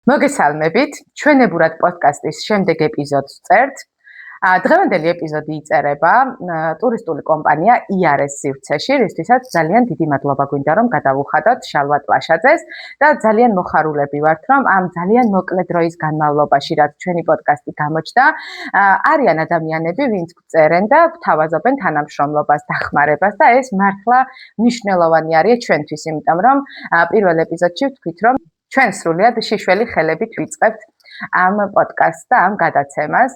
მოგესალმებით, ჩვენებურად პოდკასტის შემდეგ ეპიზოდს წერთ. დღევანდელი ეპიზოდი იწერება ტურისტული კომპანია IRS სივრცეში, რისთვისაც ძალიან დიდი მადლობა გვინდა რომ გადავუხადოთ შალვა ტლაშაძეს და ძალიან მოხარულები ვართ რომ ამ ძალიან მოკლე დროის განმავლობაში რაც ჩვენი პოდკასტი გამოჩნდა, არიან ადამიანები, ვინც წერენ და გვთავაზობენ თანამშრომლობას, დახმარებას და ეს მართლა მნიშვნელოვანი არის ჩვენთვის, იმიტომ რომ პირველ ეპიზოდში ვთქვით რომ ჩვენ სრულიად შიშველი ხელებით ვიწყებთ ამ პოდკასტს და ამ გადაცემას.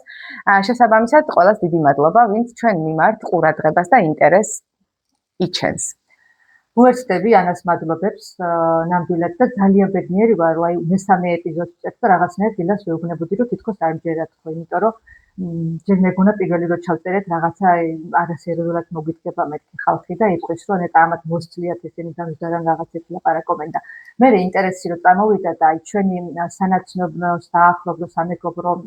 შესაბამისად, ყველას დიდი მადლობა, ვინც ჩვენ მიმართ ყურადღებას და ინტერესს იჩენს. უერთდები ანას მადლობებს ნამდვილად და ძალიან ბედნიერი ვარ, რომ მესამე ეპიზოდს წერთ და რაღაცნაირად დილას ვეუბნებოდი, რომ თითქოს არ მჯერათ ხო, იმიტომ რომ ჯერ მეგონა პირველი რომ ჩავწერეთ რაღაცა არასერიოზულად მოგიდგება მეთქი ხალხი და იტყვის რომ ნეტა ამათ მოსწლიათ ესენი დამჯდარან რაღაცებს ლაპარაკობენ და მე ინტერესი რომ წამოვიდა და აი ჩვენი სანაცნობო საახლობლო სამეგობრო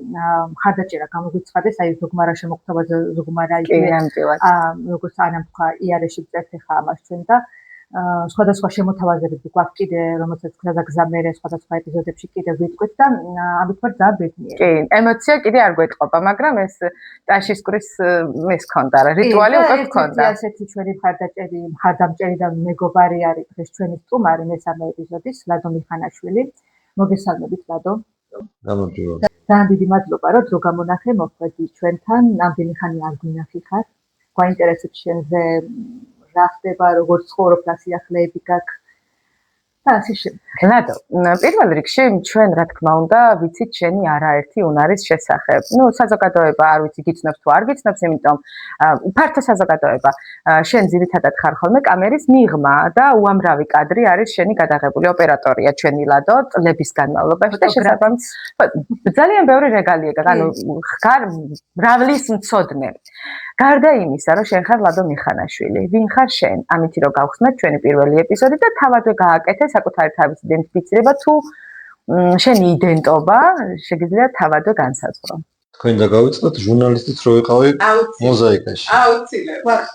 მხარდაჭერა გამოგვიცხადეს აი ზოგმარა შემოგვთავაზა ზოგმარა როგორც ანამ თქვა IRS-ში წერთ ხა ამას ჩვენ და სხვადასხვა შემოთავაზებები გვაქვს კიდე რომელსაც გზამერე სხვადასხვა ეპიზოდებში კიდე ვიტყვით და ამით ვარ ძალიან ბედნიერი. კი, ემოცია კიდე არ გვეტყობა, მაგრამ ეს ტაშისკრის ეს ქონდა რა, რიტუალი უკვე ქონდა. ასეთი ჩვენი მხარდამჭერი და მეგობარი არის დღეს ჩვენი სტუმარი მესამე ეპიზოდის ლადო მიხანაშვილი. მოგესალმებით ლადო. გამარჯობა. ძალიან დიდი მადლობა რომ დრო გამონახე მოხვედი ჩვენთან, ნამდვილი ხანი არ გვინახი ხარ. გვაინტერესებს შენზე რა ხდება, როგორ ცხოვრობ, რა სიახლეები გაქვს. ასე შემდეგ. ლადო, პირველ რიგში ჩვენ რა თქმა უნდა ვიცით შენი არაერთი უნარის შესახებ. საზოგადოება არ ვიცი გიცნობს თუ არ გიცნობს, იმიტომ ფართო საზოგადოება. შენ ძირითადად ხარ ხოლმე კამერის მიღმა და უამრავი კადრი არის შენი გადაღებული ოპერატორია ჩვენი ლადო წლების განმავლობაში და შესაბამისად ძალიან ბევრი რეგალია, ანუ ხარ მრავლის მცოდნე. გარდა იმისა, რომ შენ ხარ ლადო მიხანაშვილი, ვინ ხარ შენ? ამითი რომ გავხსნათ ჩვენი პირველი ეპიზოდი და თავადვე გააკეთე საკუთარი თავის იდენტიფიცირება თუ შენი იდენტობა შეგიძლია თავადვე განსაზღვრო. თქვენ დაგავიწყდეთ ჟურნალისტიც რო ვიყავი მოზაიკაში. აუცილებლად.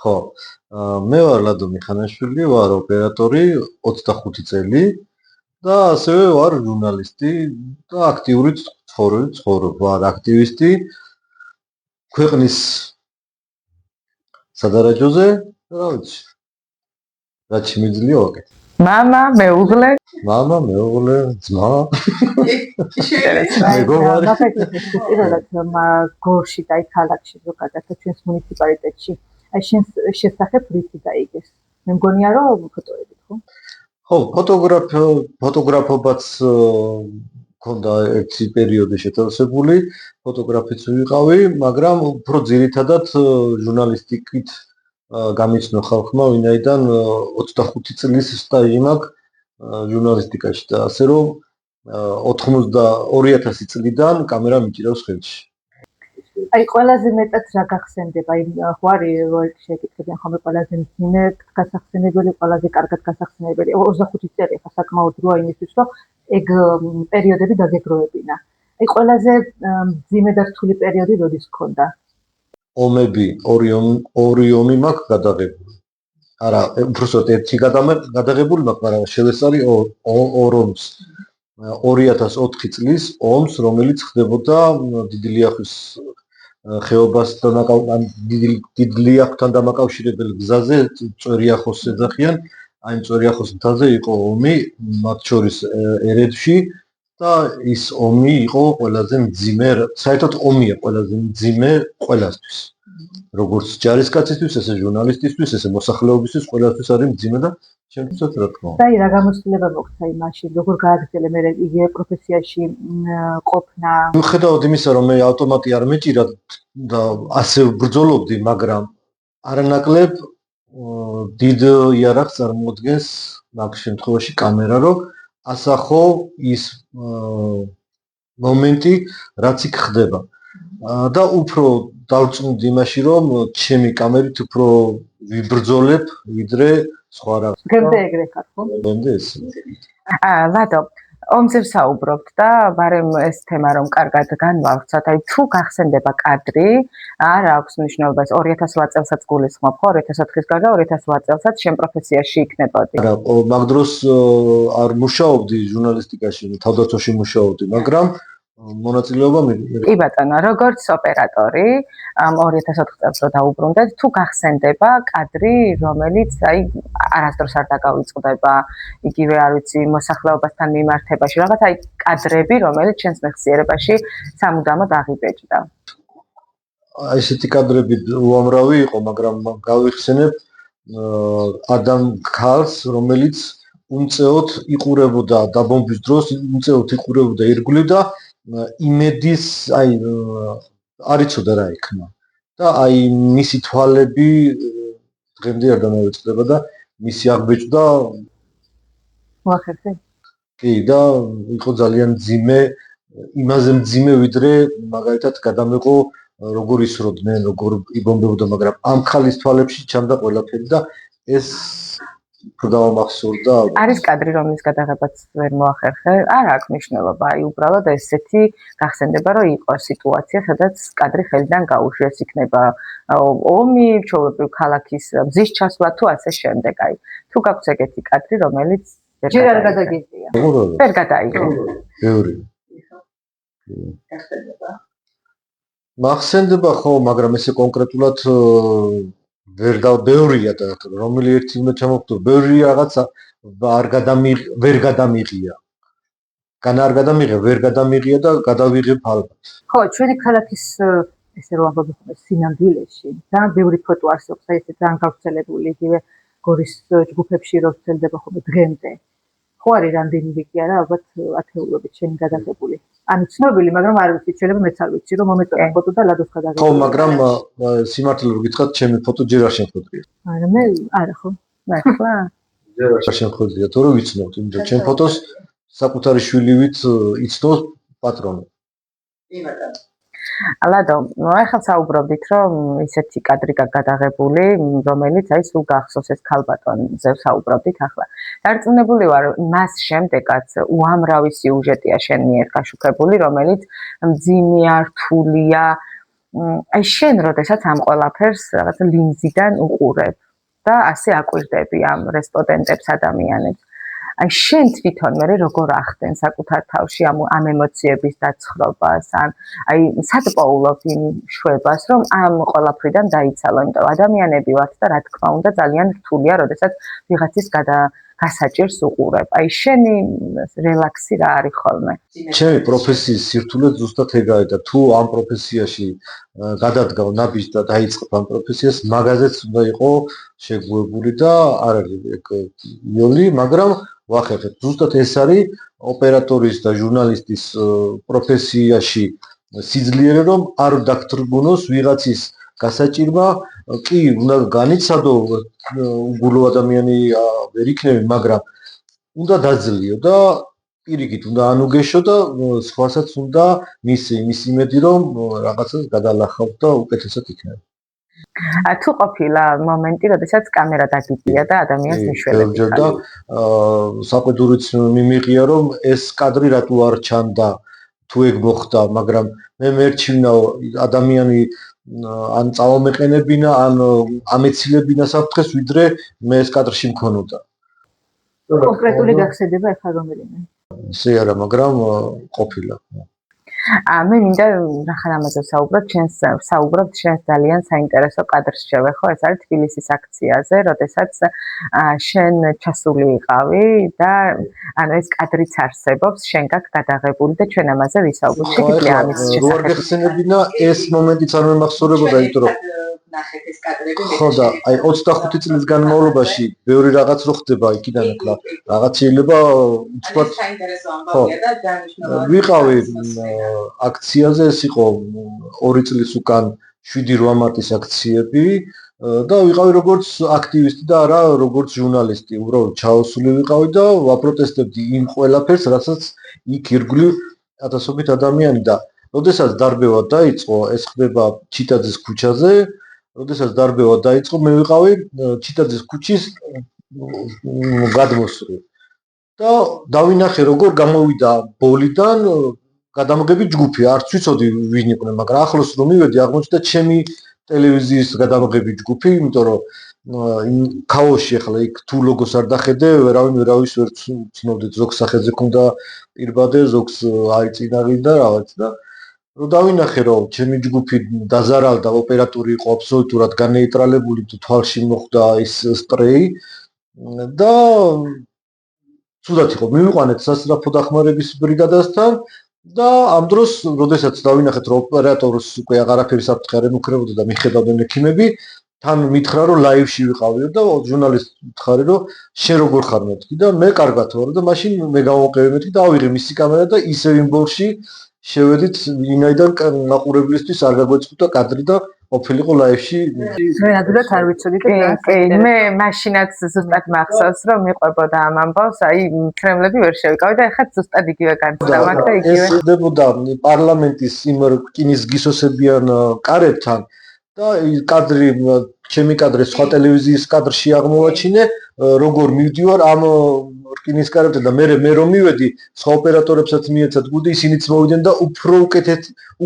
ხო. მე ვარ ლადო მიხანაშვილი, ვარ ოპერატორი 25 წელი და ასევე ვარ ჟურნალისტი და აქტიური ცხოვრობ, ვარ აქტივისტი ქვეყნის სადარაჯოზე, რა ვიცი. რაც შემიძლია ვაკეთებ. მამა, მეუღლე, ძმა. მეგობარი. პირველად გორში და ქალაქში ზოგადად ჩვენს მუნიციპალიტეტში. აი შენ შესახებ რითი დაიგეს? მე მგონია რომ ფოტოებით ხო? ხო, ფოტოგრაფობაც მქონდა ერთი პერიოდი შეთავსებული, ფოტოგრაფიც ვიყავი, მაგრამ უფრო ძირითადად ჟურნალისტიკით გამიცნო ხალხმა, ვინაიდან 25 წლის სტაჟი მაქვს ჟურნალისტიკაში და ასე რომ 2000 წლიდან კამერა მიჭირავს ხელში. აი ყველაზე მეტად რა გახსენდება? აი ხო არის რომ შეკითხებიან ხოლმე ყველაზე მძიმე გასახსენებელი, ყველაზე კარგად გასახსენებელი. 25 წელი ხა საკმაოდ დროა იმისთვის, რომ ეგ პერიოდები დაგეგროვებინა. აი ყველაზე მძიმე და რთული პერიოდი როდის გქონდა? ომები, ორი ომი მაქვს გადაღებული. არა, უბრალოდ ერთი გადაღებული მაქვს, მაგრამ შევესწარი ორ ომს. 2004 წლის ომს, რომელიც ხდებოდა დიდი ლიახვის ხეობასთან დიდი ლიახვთან დამაკავშირებელ გზაზე, წვერიახოს ეძახიან. აი წვერიახოს მთაზე იყო ომი, მათ შორის ერედში და ის ომი იყო ყველაზე მძიმე, საერთოდ ომია ყველაზე მძიმე ყველასთვის. როგორც ჯარისკაცისთვის, ესე ჟურნალისტისთვის, ესე მოსახლეობისთვის, ყველასთვის არის მძიმე და შემთხვევით რა თქმა უნდა. და რა გამოცდილება მოხდა იმაში, როგორ გააგრძელე მე იგივე პროფესიაში ყოფნა? მიუხედავად იმისა, რომ მე ავტომატი არ მეჭირა და ასე ბრძოლობდი, მაგრამ არანაკლებ დიდ იარაღს წარმოადგენს მაგ შემთხვევაში კამერა, რომ ასახო ის მომენტი, რაც იქ ხდება. და უფრო დავწუნდი იმაში, რომ ჩემი კამერით უფრო ვიბრძოლებ, ვიდრე სხვა რა. გემდე ეგრე ხარ ხო? გემდე ეს. ლადო, ომზე საუბრობთ და ბარემ ეს თემა რომ კარგად განვავრცოთ, აი თუ გახსენდება კადრი, არ აქვს მნიშვნელობას 2008 წელსაც გულისხმობ, ხო 2004-ის გარდა 2008 წელსაც შენ პროფესიაში იქნებოდი. არა, მაგ დროს არ მუშაობდი ჟურნალისტიკაში, თავდაცვაში მუშაობდი, მაგრამ მონაწილეობა მივიღე. კი ბატონო, როგორც ოპერატორი, 2004 წელს რო დაუბრუნდეთ, თუ გახსენდება კადრი, რომელიც აი არასდროს არ დაგავიწყდება, იგივე არ ვიცი, მოსახლეობასთან მიმართებაში, რაღაც აი კადრები, რომელიც ჩვენს მეხსიერებაში სამუდამოდ აღიბეჭდა. აი ესეთი კადრები უამრავი იყო, მაგრამ გავიხსენებ ადამ ქალს, რომელიც უმწეოდ იყურებოდა დაბომბვის დროს, უმწეოდ იყურებოდა ირგვლივ და იმედის აი არ იცოდა რა იქნა. და აი მისი თვალები დღემდე არ დამავიწყდება და მისი აღბეჭდა მოახერხე? კი და იყო ძალიან მძიმე, იმაზე მძიმე ვიდრე მაგალითად გადამეყო როგორ ისროდნენ, როგორ იბომბებოდა, მაგრამ ამ ხალის თვალებში ჩანდა ყველაფერი და ეს გავამახსოვრდა. არის კადრი, რომლის გადაღებაც ვერ მოახერხე? არ აქვს მნიშვნელობა, აი უბრალოდ ესეთი გახსენდება, რომ იყო სიტუაცია, სადაც კადრი ხელიდან გაუშვეს, იქნება ომი, ჩვეულებრივ ქალაქის მზის ჩასვლა თუ ასე შემდეგ. აი თუ გაქვს ეგეთი კადრი, რომელიც ჯერ არ გადაგიწია. ვერ გადაიღო. ბევრი. მახსენდება ხო, მაგრამ ესე კონკრეტულად ბევრია და რომელი ერთი უნდა ჩამოვხდო, ბევრი რაღაცა ვერ გადამიღია. არ გადამიღე, ვერ გადამიღია და გადავიღებ ალბათ. ხო, ჩვენი ქალაქის ესე რომ ვაბობთ სინამდვილეში, ძალიან ბევრი ფოტო არსებობს, აი ესე ძალიან გავრცელებული, იგივე გორის ჯგუფებში რო ვრცელდება ხოლმე დღემდე. ხო არის რამდენიმე კი არა, ალბათ ათეულობით შენი გადაღებული. ანუ ცნობილი, მაგრამ არ ვიცი, შეიძლება მეც არ ვიცი, რომ მომეწონა ფოტო და ლადოს გადაღებული. ხო, მაგრამ სიმართლე რომ გითხრათ, ჩემი ფოტო ჯერ არ შემოხვედრია. არა, მე არა ხო. მართლა? ჯერ არ შემოხვედრია, თორე ვიცნობთ, იმიტომ ჩემ ფოტოს საკუთარი შვილივით იცნობს პატრონი. ლადო, ახლა საუბრობდით, რომ ისეთი კადრი გადაღებული, რომელიც აი სულ გახსოვს ეს ქალბატონზე საუბრობდით ახლა. დარწმუნებული ვარ, მას შემდეგაც უამრავი სიუჟეტია შენ მიერ გაშუქებული, რომელიც მძიმეა, რთულია. აი შენ როდესაც ამ ყველაფერს რაღაც ლინზიდან უყურებ და ასე აკვირდები ამ რესპონდენტებს ადამიანებს. აი შენ თვითონ მე როგორ ახდენ საკუთარ თავში ამ ემოციების დაცხრობას, ან აი სად პოულობ იმ შვებას, რომ ამ ყველაფრიდან დაიცალო, იმიტომ ადამიანები ვართ და რა თქმა უნდა ძალიან რთულია, როდესაც ვიღაცის გასაჭირს უყურებ. აი შენი რელაქსი რა არის ხოლმე? ჩემი პროფესიის სირთულე ზუსტად ეგაა და თუ ამ პროფესიაში გადადგავ ნაბიჯს და დაიწყებ ამ პროფესიას, მაგაზეც უნდა იყო შეგუებული და არ არის ეგ იოლი, მაგრამ ვახერხებ. ზუსტად ეს არის ოპერატორის და ჟურნალისტის პროფესიაში სიძლიერე, რომ არ დაგთრგუნოს ვიღაცის გასაჭირმა, კი, უნდა განიცადო უგულო ადამიანი ვერ იქნები, მაგრამ უნდა დაძლიო და პირიქით უნდა ანუგეშო და სხვასაც უნდა მისცე იმის იმედი, რომ რაღაცას გადალახავ და უკეთესად იქნება. თუ ყოფილა მომენტი, როდესაც კამერა დაგიწია და ადამიანს მიშველები ხარ. და საყვედურიც მიმიღია, რომ ეს კადრი რატო არ ჩანდა, თუ ეგ მოხდა, მაგრამ მე მერჩივნაო ადამიანი ან წავამეყენებინა, ან ამეცილებინა საფრთხეს, ვიდრე მე ეს კადრში მქონოდა. კონკრეტული გახსენდება ახლა რომელიმე? ისე არა, მაგრამ ყოფილა. მე მინდა რახან ამაზე საუბრობ, შენს ძალიან საინტერესო კადრს შევეხო, ეს არის თბილისის აქციაზე, როდესაც შენ ჩასული იყავი და ანუ ეს კადრიც არსებობს, შენ გაქვს გადაღებული და ჩვენ ამაზე ვისაუბრებთ. შეგიძლია ამის შესახებ? რო არ გეხსენებინა, ეს მომენტიც არ მემახსოვრებოდა, იმიტომ რომ ნახეთ ეს კადრები. ხო და აი 25 წლის განმავლობაში ბევრი რაღაც რო ხდება იქიდან ახლა რაღაც შეიძლება უცბად საინტერესო ამბავია და დანიშნულოვანი. ვიყავი აქციაზე, ეს იყო 2 წლის უკან 7-8 მარტის აქციები და ვიყავი როგორც აქტივისტი და არა როგორც ჟურნალისტი, უბრალოდ ჩაოსული ვიყავი და ვაპროტესტებდი იმ ყველაფერს, რასაც იქ ირგვლივ ათასობით ადამიანი და როდესაც დარბევა დაიწყო, ეს ხდება ჩიტაძის ქუჩაზე, როდესაც დარბევა დაიწყო, მე ვიყავი ჩიტაძის ქუჩის გადმოსწრი. და დავინახე როგორ გამოვიდა ბოლიდან გადამღები ჯგუფი, არც ვიცოდი ვინ იყვნენ, მაგრამ ახლოს რომ მივედი, აღმოჩნდა ჩემი ტელევიზიის გადამღები ჯგუფი, იმიტომ რომ ქაოსში ახლა იქ თუ ლოგოს არ დახედე, ვერავის ვერ ცნობდით, ზოგს სახელზე ქონდა პირბადე, ზოგს აიწინაღიდა რაღაც და რომ დავინახე რომ ჩემი ჯგუფი დაზარალდა, ოპერატორი იყო აბსოლუტურად განეიტრალებული, თვალში მოხვდა ის სპრეი და ცუდად იყო, მივიყვანეთ სასწრაფო დახმარების ბრიგადასთან და ამ დროს, როდესაც დავინახეთ რომ ოპერატორს უკვე აღარაფერი საფრთხე არ ემუქრებოდა და მიხედავდნენ ექიმები, თან მითხრა რომ ლაივში ვიყავიო და ჟურნალისტს ვთხარი რომ შენ როგორ ხარ მეთქი და მე კარგად ვარ და მაშინ მე გამოვყევი მეთქი და ავიღე მისი კამერა და ისევ იმ ბოლში შევედით ვინაიდან მაყურებლისთვის არ გაგვეწყვიტა კადრი და ყოფილიყო ლაივში. მე ადვილად არ ვიცოდი და კი, მე მაშინაც ზუსტად მახსოვს რომ მიყვებოდა ამ ამბავს, აი ფრემლები ვერ შევიკავი და ეხლა ზუსტად იგივე განცდა მაგ და იგივე. ეს ხდებოდა პარლამენტის იმ რკინის გისოსებიან კარებთან და კადრი ჩემი კადრი სხვა ტელევიზიის კადრში აღმოვაჩინე, როგორ მივდივარ ამ რკინის კარებთან და მე რომ მივედი, სხვა ოპერატორებსაც მიეცათ გუდი, ისინიც მოვიდნენ და უფრო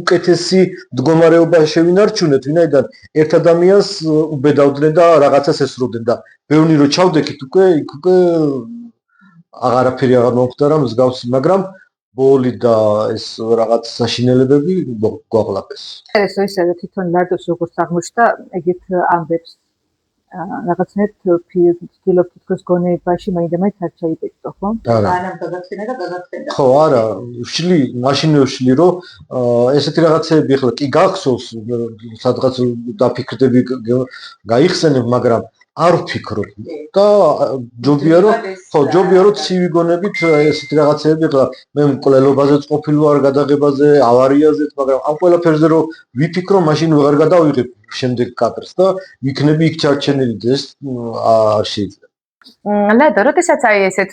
უკეთესი მდგომარეობა შევინარჩუნეთ, ვინაიდან ერთ ადამიანს უბედავდნენ და რაღაცას ესროდნენ და ბევრი რო ჩავდექით უკვე აღარაფერი აღარ მომხდარა მსგავსი, მაგრამ ბოლი და ეს რაღაც საშინელებები გვაღლაფეს. ეს ისე თვითონ ლადოს როგორც აღმოჩნდა, ეგეთ ამბებს რაღაცნაირად ვცდილობ თითქოს გონებაში მაინდა-მაინც არ ჩაიბეჭდო, ხო? ანამ გადაცენა და გადაცენა. ხო, არა, ვშლი, მაშინ ვშლი, რომ ესეთი რაღაცები ახლა კი გახსოვს, სადღაც დაფიქრდები გაიხსენებ, მაგრამ არ ვფიქრობ და ჯობია რომ ცივი გონებით ესეთი რაღაცები ახლა მე მკვლელობაზეც ყოფილი ვარ, გადაღებაზე, ავარიაზეც, მაგრამ ამ ყველაფერზე რომ ვიფიქრო, მაშინ ვეღარ გადავიღებ შემდეგ კადრს და ვიქნები იქ ჩარჩენილი და ეს არ შეიძლება. ლადო, როდესაც აი ესეთ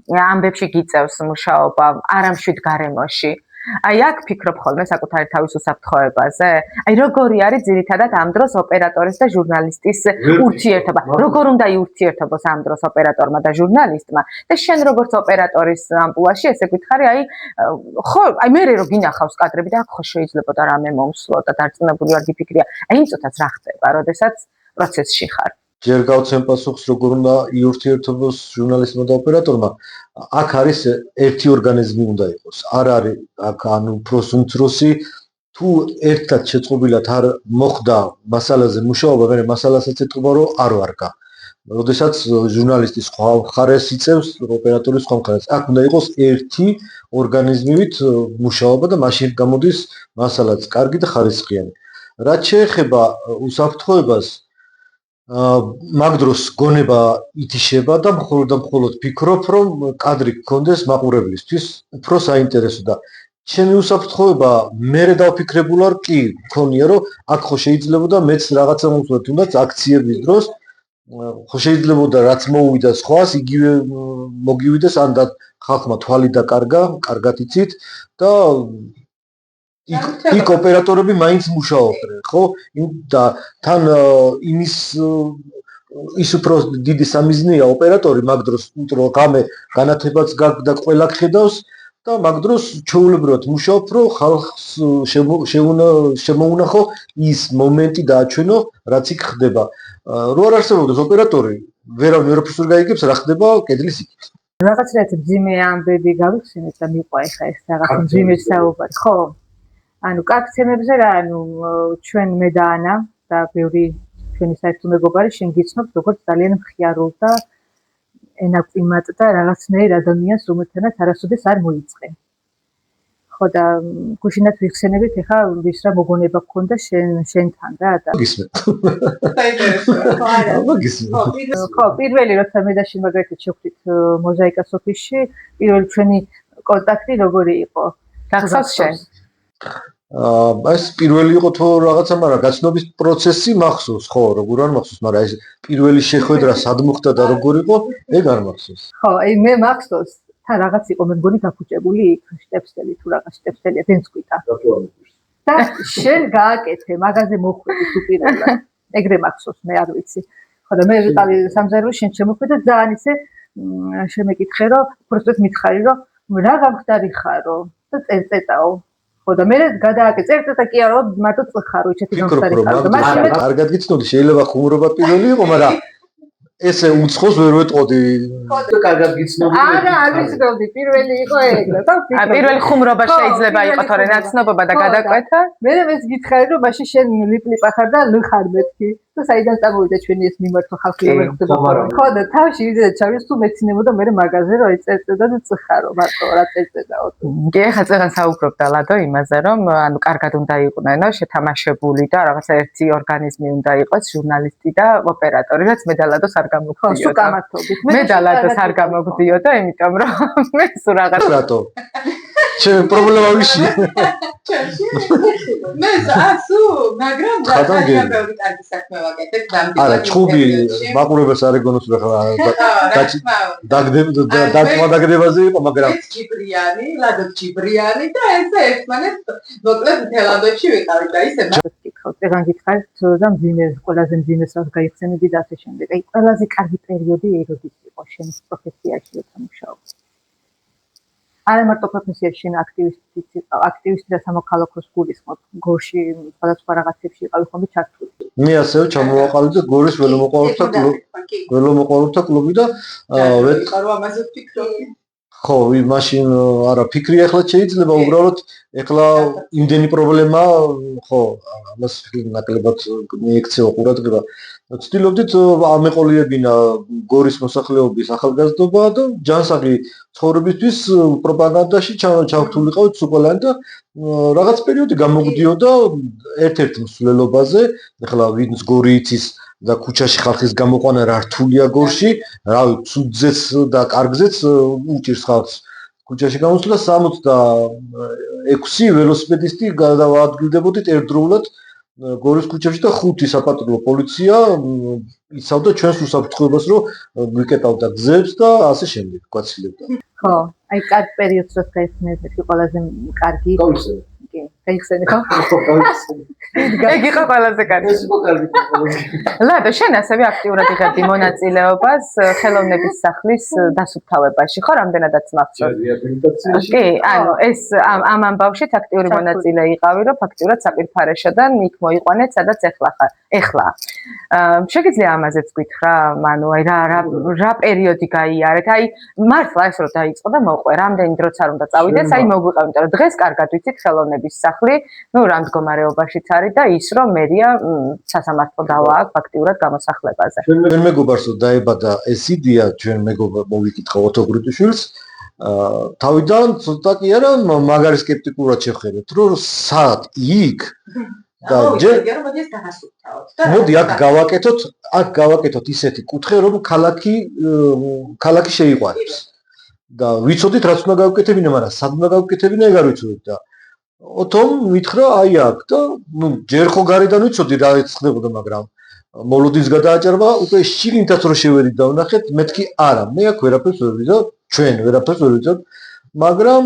ამბებში გიწევს მუშაობა არამშვიდ გარემოში, აი აქ ფიქრობ ხოლმე საკუთარი თავის უსაფრთხოებაზე? აი როგორი არის ძირითადად ამ დროს ოპერატორის და ჟურნალისტის ურთიერთობა? როგორ უნდა იურთიერთობოს ამ დროს ოპერატორმა და ჟურნალისტმა? და შენ როგორც ოპერატორის ამპლუაში ესე გითხარი, აი ხო, აი მე რო გინახავს კადრები და აქ ხო შეიძლებოდა რამე მომსვლო და დარწმუნებული ვარ გიფიქრია. აი იმ წუთაც რა ხდება, როდესაც პროცესში ხარ? ჯერ გავცემ პასუხს, როგორ უნდა იურთიერთობოს ჟურნალისტმა და ოპერატორმა. აქ არის ერთი ორგანიზმი უნდა იყოს. არ არის აქ ანუ უფრო-უმცროსი თუ ერთად შეწყობილად არ მოხდა მასალაზე მუშაობა, მე მასალასაც ეთქობა რომ არ ვარგა. როდესაც ჟურნალისტის სხვა მხარეს იწევს, ოპერატორის სხვა მხარეს. აქ უნდა იყოს ერთი ორგანიზმივით მუშაობა და მაშინ გამოდის მასალაც კარგი და ხარისხიანი. რაც შეეხება უსაფრთხოებას, მაგ დროს გონება ითიშება და მხოლოდ ფიქრობ, რომ კადრი გქონდეს მაყურებლისთვის უფრო საინტერესო და ჩემი უსაფრთხოება მერე დავფიქრებულ არ კი მქონია, რომ აქ ხო შეიძლებოდა მეც რაღაცა მომხდარა, თუნდაც აქციების დროს ხო შეიძლებოდა რაც მოუვიდა სხვას, იგივე მოგივიდეს, ან და ხალხმა თვალი დაკარგა, კარგად იცით და იქ ოპერატორები მაინც მუშაობდნენ, ხო? და თან ის უფრო დიდი სამიზნეა ოპერატორი მაგ დროს, იმიტომ რომ ღამე განათებაც გაქვს და ყველა ხედავს და მაგ დროს ჩვეულებრივად მუშაობ, რომ ხალხს შემოუნახო ის მომენტი დააჩვენო, რაც იქ ხდება. რო არ არსებობდეს ოპერატორი, ვერავინ ვერაფერს ვერ გაიგებს, რა ხდება კედლის იქით. რაღაცნაირად მძიმე ამბები გავიხსენეთ და მიყვა ეხა ეს რაღაც მძიმე საუბარი, ხო? ანუ კარგ თემებზე რა, ანუ ჩვენ მე და ანა და ბევრი ჩვენი საერთო მეგობარი შენ გიცნობთ, როგორც ძალიან მხიარულ და ენაკვიმატ და რაღაცნაირ ადამიანს, რომელთანაც არასოდეს არ მოიწყე. ხო და გუშინაც ვიხსენებით, ეხა ვის რა მოგონება გქონდა შენთან რა და გისმენთ. ხო, პირველი როცა მე და შენ მაგალითად შევხვდით მოზაიკას ოფისში, პირველი ჩვენი კონტაქტი როგორი იყო? გახსოვს შენ? ეს პირველი იყო თუ რაღაცა, მაგრამ გაცნობის პროცესი მახსოვს, ხო, როგორ არ მახსოვს, მაგრამ ეს პირველი შეხვედრა სად მოხდა და როგორ იყო, ეგ არ მახსოვს. ხო, აი მე მახსოვს, თან რაღაც იყო, მე მგონი გაფუჭებული იქ შტეფსელი თუ რაღაც შტეფსელია, დენსკვიტა. და შენ გააკეთე, მაგაზე მოხვედი უპირველად. ეგრე მახსოვს, მე არ ვიცი. ხო და მე ვიყავი სამზარეულო, შენ შემოხვედი და ძალიან ისე შემეკითხე რომ უბრალოდ მითხარი რომ რა გამხდარი ხარო და წერწეტაო ხო და მე გადააკეთე წერწეტა კი არა მარტო წხარო ისეთი გამხდარი ხარო და მაშინ კარგად გიცნობდი შეიძლება ხუმრობა პირველი იყო მაგრამ ესე უცხოს ვერ ვეტყოდი ხო კარგად გიცნობდი არა არ ვიცნობდი პირველი იყო ეგ და პირველი ხუმრობა შეიძლება იყოს თორე ნაცნობობა და გადაკვეთა მე მეც გითხარი რომ მაშინ შენ ლიპლიპა ხარ და ლხარ მეთქი და საიდან წამოვიდა ჩვენი ეს მიმართვა ხალხი რომ ეხდება ხო და თავში ვიდეო ჩავიდეს თუ მეცინებოდა მე მაგაზე რომ აი წერწედა და წხარო მარტო რა წერწედაო კი ახლა წეგან საუბრობდა ლადო იმაზე რომ ანუ კარგად უნდა იყვნენ შეთამაშებული და რაღაცა ერთი ორგანიზმი უნდა იყოს ჟურნალისტი და ოპერატორი რაც მე და ლადოს არ გამოგდიოდა მე და ლადოს არ გამოგდიოდა იმიტომ რომ მე სულ რაღაც რატო ჩემ პრობლემა ვიში მე ასუ მაგრამ კარგი საქმე ვაკეთებ დამდგარ არა ჩხუბი მაყურებელს არ ეგონოს რა დაგდებაზე იყო მაგრამ ჭიბრიანი ლადო ჭიბრიანი და ესე ერთმანეთს მოკლედ თელადებში ვიყავით და ისე ეგან გითხარით და მძიმე ყველაზე მძიმეს რაც გაიხსენებდი და ასე შემდეგ აი ყველაზე კარგი პერიოდი ეროდის იყო შენ პროფესიაში როცა მუშაობდი არა მარტო პროფესიაში შენ აქტივისტი და სამოქალაქოს გულისხმობ გორში სხვადასხვა რაღაცებში იყავი ხოლმე ჩართული მე ასევე ჩამოვაყალიბე გორის ველომოყვარულთა კლუბი და ვეყარო ამაზე ვფიქრობდი ხო მაშინ არა ფიქრი ახლა შეიძლება უბრალოდ ახლა იმდენი პრობლემა ხო ამას ნაკლებად მიექცევა ყურადღება ვცდილობდით ამეყოლიებინა გორის მოსახლეობის ახალგაზრდობა და ჯანსაღი ცხოვრებისთვის პროპაგანდაში ჩავთვლიყავით სულყველანი და რაღაც პერიოდი გამოგვდიოდა ერთ-ერთ მსვლელობაზე ახლა ვინც გორი იცის და ქუჩაში ხალხის გამოყვანა რა რთულია გორში რავი ცუდზეც და კარგზეც უჭირს ხალხს ქუჩაში გამოსვლა 66 ველოსიპედისტი გადავაადგილდებოდით ერთდროულად გორის ქუჩაში და 5 საპატრულო პოლიცია იცავდა ჩვენს უსაფრთხოებას რომ გვიკეტავდა გზებს და ასე შემდეგ გვაცილებდა ხო აი კარგ პერიოდს როცა გაიხსენებთ ყველაზე კარგი კი გაიხსენე ხო ეგ იყო ყველაზე კარგი ეს იყო კარგი ლადო შენ ასევე აქტიურად იღებდი მონაწილეობას ხელოვნების სახლის დასუფთავებაში ხო რამდენადაც მახსოვს კი ანუ ეს ამ ამბავშიც აქტიური მონაწილე იყავი რომ ფაქტიურად საპირფარეშოდან იქ მოიყვანეთ სადაც ეხლა შეგიძლია ამაზეც გითხრა ანუ აი რა პერიოდი გაიარეთ აი მართლა ეს რომ დაიწყო და მოყვე რამდენი დროც არ უნდა წავიდეს აი მოგვიყავ იმიტომ რომ დღეს კარგად ვიცით ხელოვნების სახლი ნუ რა მდგომარეობაშიც არის და ის რომ მერია სასამართლო დავა აქვს ფაქტიურად გამოსახლებაზე. ჩვენ მეგობარს დაებადა ეს იდეა ჩვენ მეგობარ მოვიკითხა ოთო გრუტიშვილს თავიდან ცოტა კი არა მაგარი სკეპტიკურად შევხედეთ რომ სად იქ და ჯერ მოდი აქ გავაკეთოთ ისეთი კუთხე რომ ქალაქი შეიყვანებს და ვიცოდით რაც უნდა გავკეთებინა მაგრამ სად უნდა გავკეთებინა ეგ არ ვიცოდით და ოთომ მითხრა აი აქ და ნუ ჯერ ხო გარედან ვიცოდი რა ეცხდებოდა მაგრამ მოლოდის გადააჭერვა უკვე შიგნითაც რო შევედით და ვნახეთ მეთქი არა მე აქ ვერაფერს ვერ ვიზავ ჩვენ ვერაფერს ვერ ვიზავ მაგრამ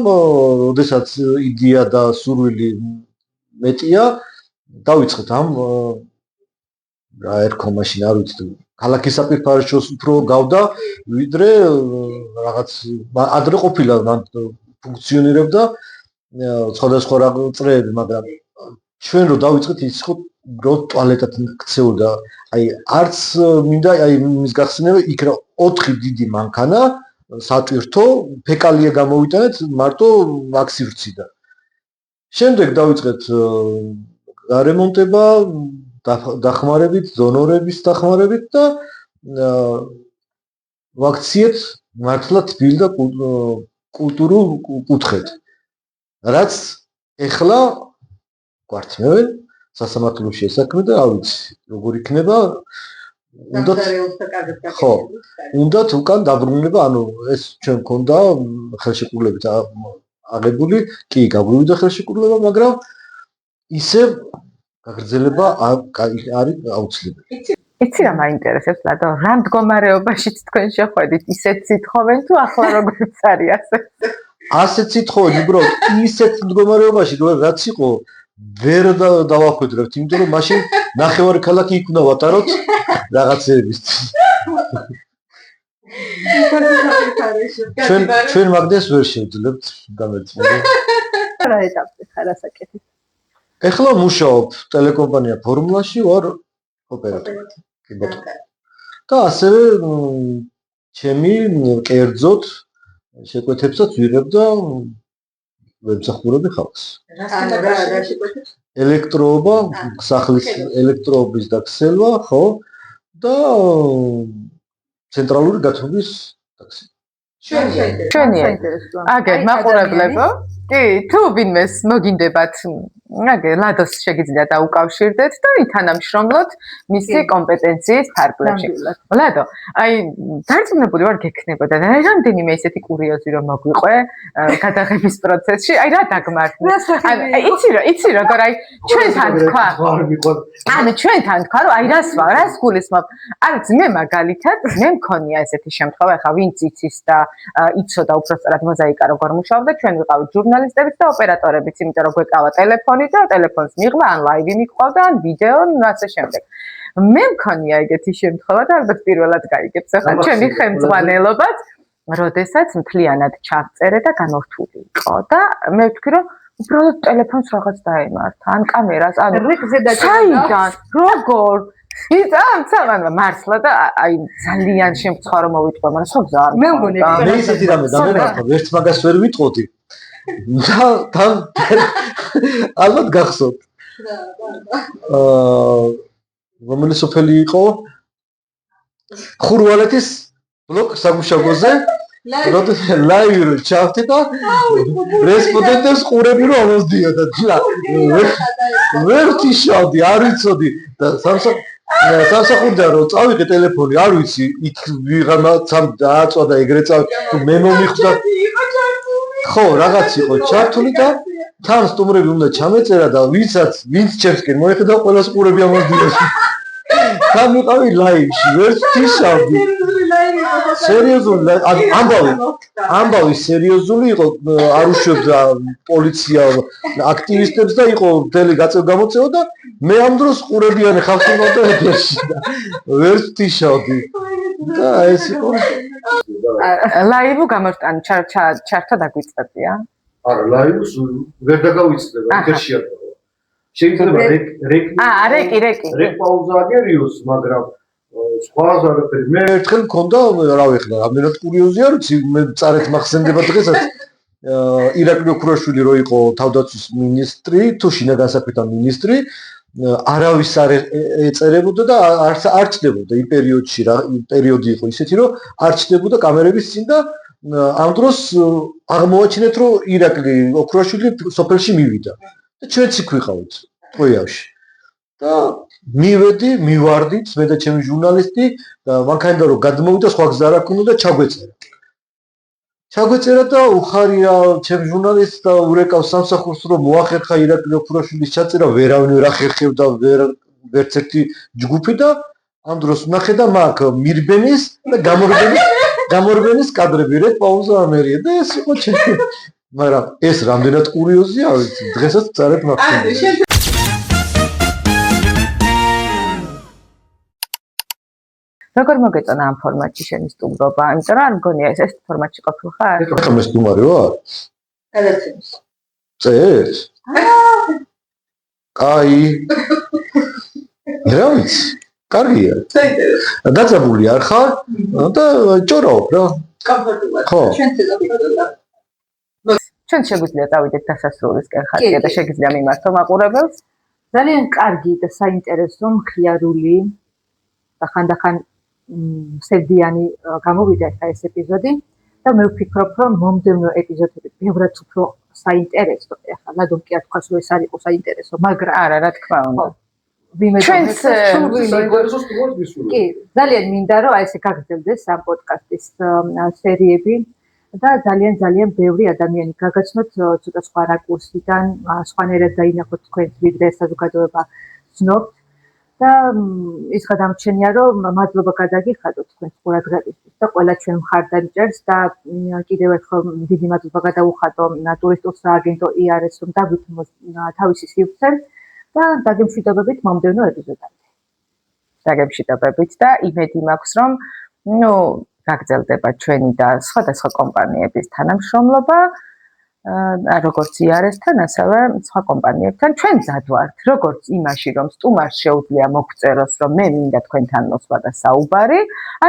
ოდესაც იდეა და სურვილი მეტია დავიწყეთ ამ რა ერქო მაშინ არ ვიცი ქალაქის საპირფარეშოს უფრო გავდა ვიდრე რაღაც ადრე ყოფილა ფუნქციონირებდა სხვადასხვა წრეები მაგრამ ჩვენ რო დავიწყეთ ის ხო უბრალოდ ტუალეტად ქცეოდა აი არც მინდა აი მის გახსენება იქ რა 4 დიდი მანქანა სატვირთო ფეკალია გამოვიტანეთ მარტო აქსივრციდა შემდეგ დავიწყეთ გარემონტება დახმარებით ზონორების დახმარებით და ვაქციეთ მართლა თბილ და კულტურულ კუთხედ რაც ეხლა გვართმევენ სასამართლოში ესაქმე და არ ვიცი როგორ იქნება უნდათ უკან დაბრუნება ანუ ეს ჩვენ მქონდა ხელშეკრულებით აღებული კი გაგვივიდა ხელშეკრულება მაგრამ ისე გაგრძელება არის აუცილებელი იცი რა მაინტერესებს ლადო რა მდგომარეობაში თქვენ შეხვედით ისეთ სიტყვენ თუ ახლა როგორც არის ასეთ სიტყვენ უბრალოდ ისეთ მდგომარეობაში რაც იყო ვერ დავახვედრებთ იმიტომ რომ მაშინ ნახევარი ქალაქი იქ უნდა ვატაროთ რაღაცეებისთვის ჩვენ მაგდეს ვერ შევძლებთ გამეწმული. რა ეტაპზე ხარ ასაკეთებ? ეხლა მუშაობ ტელეკომპანია ფორმულაში ვარ ოპერატორი. კი ბატონო. და ასევე ჩემი კერძოდ შეკვეთებსაც ვიღებ და ვემსახურები ხალხს. ელექტროობა, სახლის ელექტროობის დაქცევა, ხო? და ცენტრალური გათბობის დაქცევა. ჩვენი აგე მაყურებლებო კი თუ ვინმეს მოგინდებათ აგე ლადოს შეგიძლიათ დაუკავშირდეთ და ითანამშრომლოთ მისი კომპეტენციის ფარგლებში. ლადო, აი დარწმუნებული ვარ გექნებოდა და რამდენიმე ესეთი კურიოზი რომ მოგვიყვე გადაღების პროცესში, აი რა დაგმართნა. აი იცი როგორ აი ჩვენთან თქვა. ანუ ჩვენთან თქვა რომ აი რას გულისხმობ. არც მე მაგალითად მე მქონია ესეთი შემთხვევა, ხა ვინც იცის და იცოდა უბრალოდ მოზაიკა როგორ მუშაობდა, ჩვენ ვიყავით ჟურნალისტებიც და ოპერატორებიც, იმიტომ რომ გვეკავა ტელეფონი და ტელეფონს მიღმა, ან ლაივი მიყვავდა, ან ვიდეო, ასე შემდეგ. მე მქონია ეგეთი შემთხვევა და ალბათ პირველად გაიგებს ახლა ჩემი ხელმძღვანელობაც, როდესაც მთლიანად ჩავწერე და გამორთული იყო და მე ვთქვი რომ უბრალოდ ტელეფონს რაღაც დაემართა, ან კამერას, ან საიდან, როგორ იცამცა მართლა და აი ძალიან შემწყვა რომ მოვიტყვა, მაგრამ სხვა გზა არ მე მგონი მე ისეთი რამე დამემართა, ვერც მაგას ვერ ვიტყოდი. და ალბათ გახსოვთ. რომელი სოფელი იყო? ხურვალეთის ბლოკ სამუშაგოზე. როდესაც ლაივი რო ჩავთი და რესპონდენტებს ყურები რო ამოსდიოდა. ვერ თიშავდი, არ ვიცოდი და სამსახურიდან რო წავიღე ტელეფონი, არ ვიცი, იქ ვიღამაცამ დააწვა და ეგრე წავი, თუ მე მომიხვდა. ხო, რაღაც იყო ჩართული და თან სტუმრები უნდა ჩამეწერა და ვინც ჩემსკენ მოეხედა ყველას ყურები ამოსდიოდა. თან ვიყავი ლაივში, ვერ თიშავდი. სერიოზული ამბავი სერიოზული იყო, არ უშვებდა პოლიცია აქტივისტებს და იყო მთელი გაწევ-გამოწევა და მე ამ დროს ყურებიანი ხალხი მოვიდა ეთერში და ვერ ვთიშავდი. და ეს იყო ლაივი გამორტან ჩართვა დაგვიწევია? არა, ლაივს ვერ დაგავიწყდება, ეთერში არ ვიყავ. შეიძლება რეკ პაუზა აგერიოს, მაგრამ სხვა ზარაფერი. მე ერთხელ მქონდა, რა ვიხდა, რამდენად კურიოზი არ ვიცი, მე წარეთ მახსენდება დღესაც ირაკლი ოქროშვილი რო იყო თავდაცვის მინისტრი, თუ შინაგან საქმეთა მინისტრი, არავის არ ეწერებოდა და არ ჩნდებოდა იმ პერიოდში, რა პერიოდი იყო ისეთი, რომ არ ჩნდებოდა კამერების წინ და ამ დროს აღმოაჩინეთ, რომ ირაკლი ოქროშვილი სოფელში მივიდა და ჩვენც იქ ვიყავით ტყვიავში. და მივარდით მე და ჩემი ჟურნალისტი და მანქანიდან რომ გადმოვიდა სხვა გზა არ აქვს და ჩაგვეწერა და უხარია ჩემ ჟურნალისტს და ურეკავს სამსახურს რომ მოახერხა ირაკლი ოქროშვილის ჩაწერა, ვერავინ ვერ ახერხებდა ვერც ერთი ჯგუფი და ამ დროს ვნახე და მაგ მირბენის და გამორბენის კადრები რეკ პაუზა ამერია და ეს იყო ჩემი. მაგრამ ეს რამდენად კურიოზია, ვიცი, დღესაც წარებ მახსენდება. როგორ მოგეწონა ამ ფორმატში შენი სტუმრობა? იმიტომ რომ არ მგონია ეს ფორმატში ყოფილ ხარ? ეხლა მე სტუმარი ვარ? გადაცემის. წერს? აი. რა ვიცი? კარგია. საინტერესო. დაძაბული არ ხარ? და ჭორაობ რა. კომფორტულად. ხო. ჩვენ ცეცხლობთ. ჩვენ შეგვიძლია წავიდეთ დასასრულისკენ ხარკია და შეგიძლია მიმართო მაყურებელს. ძალიან კარგი და საინტერესო მხიარული და ხანდახან სევდიანი გამოვიდა ეს ეპიზოდი და მე ვფიქრობ, რომ მომდევნო ეპიზოდები ბევრად უფრო საინტერესო. ახლა ლადომ კი არ თქვას, რომ ეს არ იყო საინტერესო, მაგრამ არა, რა თქმა უნდა. ჩვენს საინტერესო სტუმრად ვისურვებ. კი, ძალიან მინდა რომ აი ესე გაგრძელდეს ამ პოდკასტის სერიები და ძალიან ბევრი ადამიანი გაგაცნოთ ცოტა სხვა რაკურსიდან, სხვანაირად დაინახოთ თქვენ ვიდრე საზოგადოება ცნობთ. და ის გადამჩენია რომ მადლობა გადაგიხადოთ თქვენ ყურადღებისთვის და ყველა ჩვენ მხარდან ჭერს და კიდევ ერთხელ დიდი მადლობა გადაუხადო ტურისტულ სააგენტო IRS რომ დაგვიქმნოს თავისი სივრცე და დაგემშვიდობებით მომდევნო ეპიზოდამდე. დაგემშვიდობებით და იმედი მაქვს რომ გაგრძელდება ჩვენი და სხვადასხვა კომპანიების თანამშრომლობა, როგორც იარესთან, ასევე სხვა კომპანიებთან. ჩვენ მზად ვართ, როგორც იმაში, რომ სტუმარს შეუძლია მოგწეროს, რომ მე მინდა თქვენთან მოსვლა და საუბარი,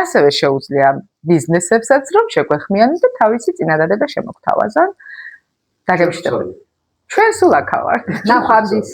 ასევე შეუძლია ბიზნესებსაც, რომ შეგვეხმიანონ და თავისი წინადადება შემოგთავაზონ. დაგემშვიდობებით. ჩვენ სულ აქ ვართ. ნახვამდის.